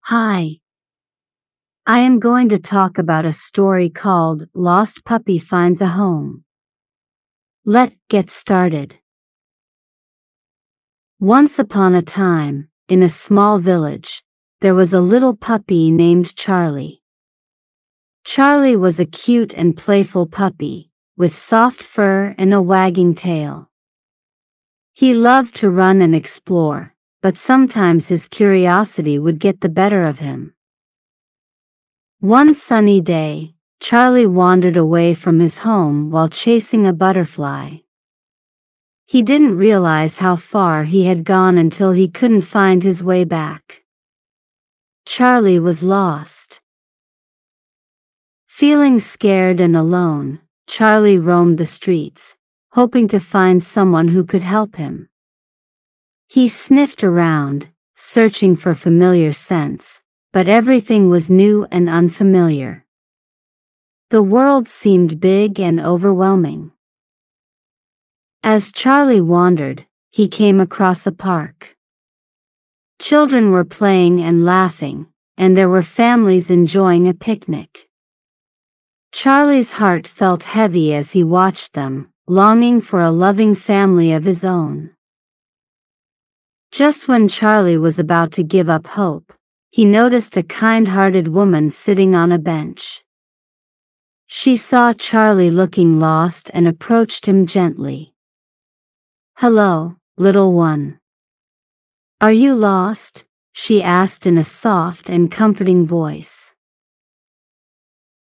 Hi, I am going to talk about a story called Lost Puppy Finds a Home. Let's get started. Once upon a time, in a small village, there was a little puppy named Charlie. Charlie was a cute and playful puppy, with soft fur and a wagging tail. He loved to run and explore, but sometimes his curiosity would get the better of him. One sunny day, Charlie wandered away from his home while chasing a butterfly. He didn't realize how far he had gone until he couldn't find his way back. Charlie was lost. Feeling scared and alone, Charlie roamed the streets, hoping to find someone who could help him. He sniffed around, searching for familiar scents, but everything was new and unfamiliar. The world seemed big and overwhelming. As Charlie wandered, he came across a park. Children were playing and laughing, and there were families enjoying a picnic. Charlie's heart felt heavy as he watched them, longing for a loving family of his own. Just when Charlie was about to give up hope, he noticed a kind-hearted woman sitting on a bench. She saw Charlie looking lost and approached him gently. "Hello, little one. Are you lost?" she asked in a soft and comforting voice.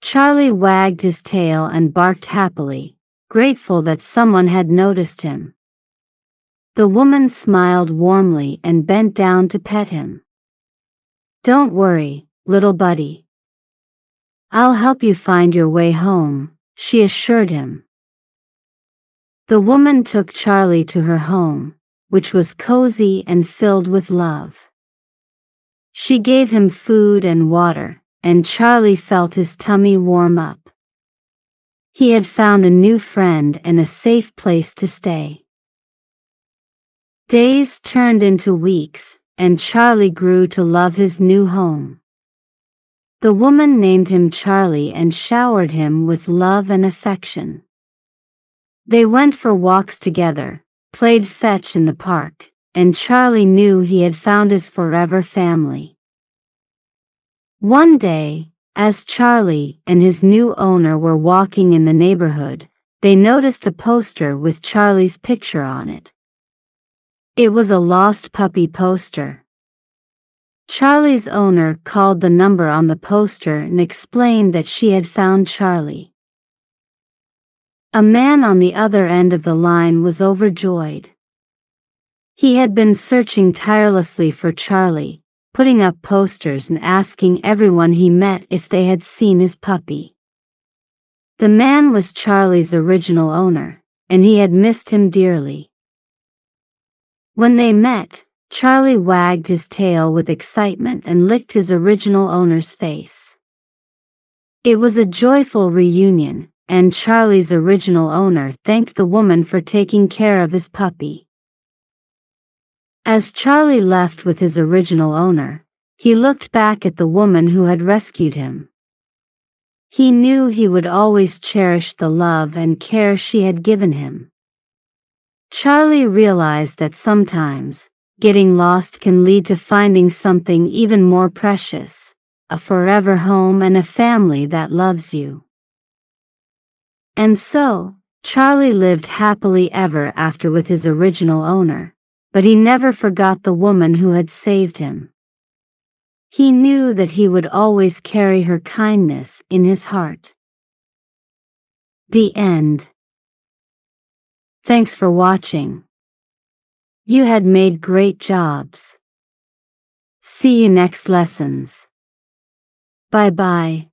Charlie wagged his tail and barked happily, grateful that someone had noticed him. The woman smiled warmly and bent down to pet him. "Don't worry, little buddy. I'll help you find your way home," she assured him. The woman took Charlie to her home, which was cozy and filled with love. She gave him food and water, and Charlie felt his tummy warm up. He had found a new friend and a safe place to stay. Days turned into weeks, and Charlie grew to love his new home. The woman named him Charlie and showered him with love and affection. They went for walks together, played fetch in the park, and Charlie knew he had found his forever family. One day, as Charlie and his new owner were walking in the neighborhood, they noticed a poster with Charlie's picture on it. It was a lost puppy poster. Charlie's owner called the number on the poster and explained that she had found Charlie. A man on the other end of the line was overjoyed. He had been searching tirelessly for Charlie, putting up posters and asking everyone he met if they had seen his puppy. The man was Charlie's original owner, and he had missed him dearly. When they met, Charlie wagged his tail with excitement and licked his original owner's face. It was a joyful reunion, and Charlie's original owner thanked the woman for taking care of his puppy. As Charlie left with his original owner, he looked back at the woman who had rescued him. He knew he would always cherish the love and care she had given him. Charlie realized that sometimes, getting lost can lead to finding something even more precious, a forever home and a family that loves you. And so, Charlie lived happily ever after with his original owner, but he never forgot the woman who had saved him. He knew that he would always carry her kindness in his heart. The end. Thanks for watching. You had made great jobs. See you next lessons. Bye bye.